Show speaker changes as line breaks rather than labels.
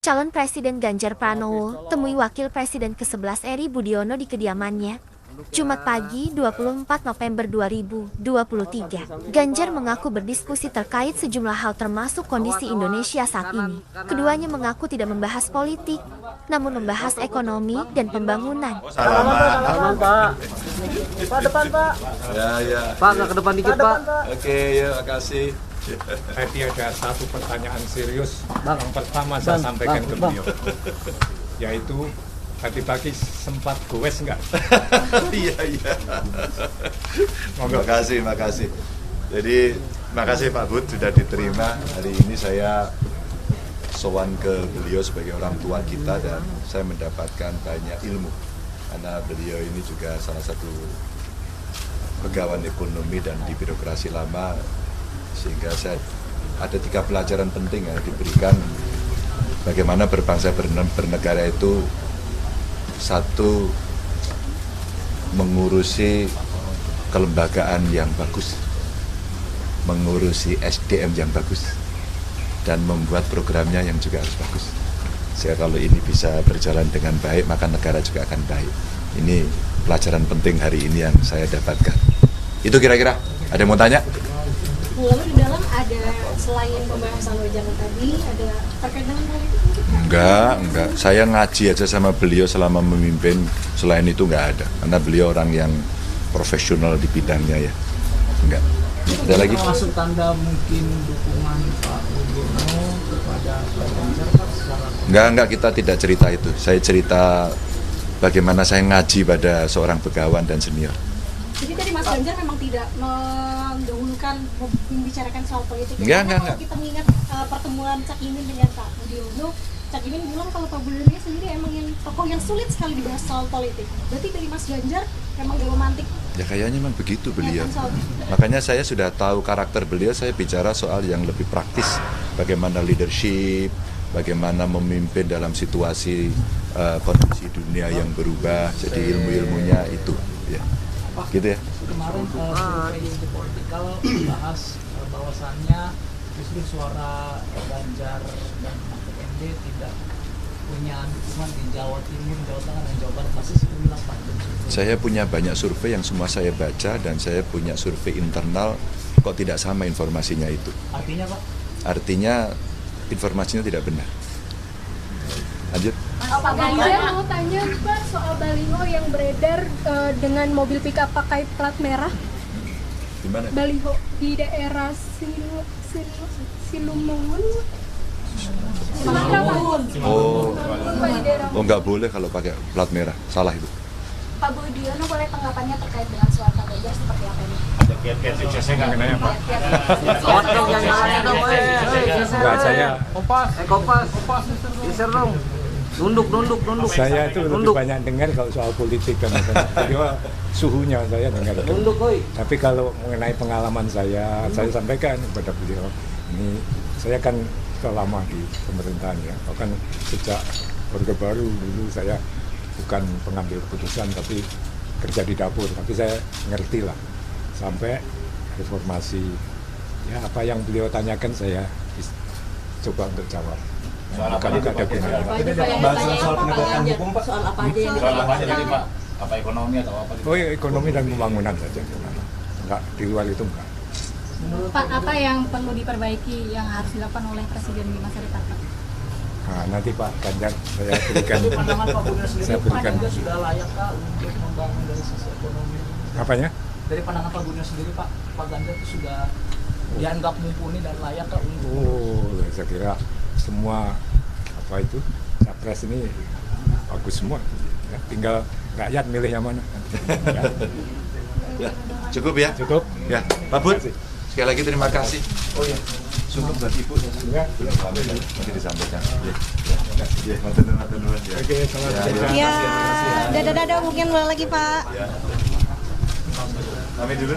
Calon Presiden Ganjar Pranowo temui Wakil Presiden ke-11 Eri Budiono di kediamannya. Jumat pagi 24 November 2023. Ganjar mengaku berdiskusi terkait sejumlah hal termasuk kondisi Indonesia saat ini. Keduanya mengaku tidak membahas politik, namun membahas ekonomi dan pembangunan.
Salaman, Pak. Pak, depan, Pak.
Ya.
Pak, nggak ke depan dikit, Pak.
Oke, ya, makasih.
Tadi ada satu pertanyaan serius
Bang.
yang pertama saya sampaikan ke
Bang.
beliau, yaitu tadi pagi sempat goes nggak?
Iya.
Monggo.
Makasih. Jadi, makasih Pak Bud sudah diterima. Hari ini saya sowan ke beliau sebagai orang tua kita dan saya mendapatkan banyak ilmu. Karena beliau ini juga salah satu pegawai ekonomi dan di birokrasi lama, sehingga saya ada 3 pelajaran penting yang diberikan bagaimana berbangsa bernegara itu. Satu, mengurusi kelembagaan yang bagus, mengurusi SDM yang bagus, dan membuat programnya yang juga harus bagus. Sehingga kalau ini bisa berjalan dengan baik, maka negara juga akan baik. Ini pelajaran penting hari ini yang saya dapatkan. Itu kira-kira. Ada yang mau tanya?
Lalu di dalam ada selain pembahasan wejangan tadi, ada terkait dengan politik?
Enggak. Saya ngaji aja sama beliau selama memimpin. Selain itu enggak ada. Karena beliau orang yang profesional di bidangnya ya. Enggak. Ada lagi?
Termasuk tanda mungkin dukungan Pak Budiono kepada Pak Ganjar, Pak, secara...
Enggak, kita tidak cerita itu. Saya cerita bagaimana saya ngaji pada seorang begawan dan senior.
Jadi tadi Mas Ganjar memang tidak mendahulukan membicarakan soal politik.
Enggak.
Kalau kita mengingat pertemuan Cak Imin dengan Pak Budiono, Cak Imin bilang kalau Pak Budiono sendiri emang yang tokoh yang sulit sekali dibahas soal politik. Berarti dari Mas Ganjar emang gak romantik.
Ya kayaknya memang begitu beliau. Makanya saya sudah tahu karakter beliau, saya bicara soal yang lebih praktis. Bagaimana leadership, bagaimana memimpin dalam situasi kondisi dunia yang berubah. Jadi ilmu-ilmunya itu ya. Gitu ya.
Kemarin survei Political membahas bahwasannya justru suara Ganjar dan Mahfud MD tidak punya dukungan di Jawa Timur, Jawa Tengah, dan Jawa Barat. Masih bilang Pak.
Saya punya banyak survei yang semua saya baca dan saya punya survei internal kok tidak sama informasinya itu.
Artinya Pak?
Artinya informasinya tidak benar. Lanjut.
Pak Ganjar mau tanya Pak soal baliho yang beredar dengan mobil pickup pakai plat merah.
Di mana?
Baliho di daerah Silumangun. Sumatera Pak.
Oh,
Pak, di daerah.
nggak boleh kalau pakai plat merah. Salah itu.
Pak Budiono boleh tanggapannya terkait dengan suara Pak Ganjar seperti apa ini?
Ada kiat-kiat saya nggak kenanya Pak. Enggak, saya
Kompas, geser dong. Nunduk.
saya itu lebih banyak dengar kalau soal politik dan jadi suhunya saya dengar.
Nunduk, oi.
Tapi kalau mengenai pengalaman saya sampaikan kepada beliau. Ini saya kan sudah lama di pemerintahan ya. Bahkan sejak Orde Baru dulu saya bukan pengambil keputusan tapi kerja di dapur. Tapi saya ngerti lah sampai reformasi. Ya apa yang beliau tanyakan saya coba untuk jawab. Bukan ada gunanya.
Soal penegakan hukum Pak, soal apa aja yang
jadi Pak? Apa ekonomi atau apa?
Oh ya, ekonomi dan pembangunan saja. Enggak, di luar itu enggak.
Pak, apa yang perlu diperbaiki yang harus dilakukan oleh Presiden di masa depan Pak?
Nah, nanti Pak Ganjar saya berikan.
Pandangan Pak Budiono sendiri,
Saya berikan.
Pak Ganjar sudah layakkah untuk membangun dari sisi ekonomi?
Apanya?
Dari pandangan Pak Budiono sendiri, Pak Ganjar itu sudah dianggap mumpuni dan layakkah untuk...
Oh, saya kira semua apa itu capres ini bagus semua. Ya, tinggal rakyat milih yang mana.
Ya, cukup ya?
Cukup.
Ya, Pak Bud.
Terima kasih.
Sekali lagi terima kasih.
Oh ya.
Sungguh buat Ibu.
Ya.
Belum sampai, nanti disampaikan. Ya, matur nuwun ya.
Oke, selamat
Ya,
ya.
Ya, dadah mungkin boleh lagi Pak.
Kami dulu.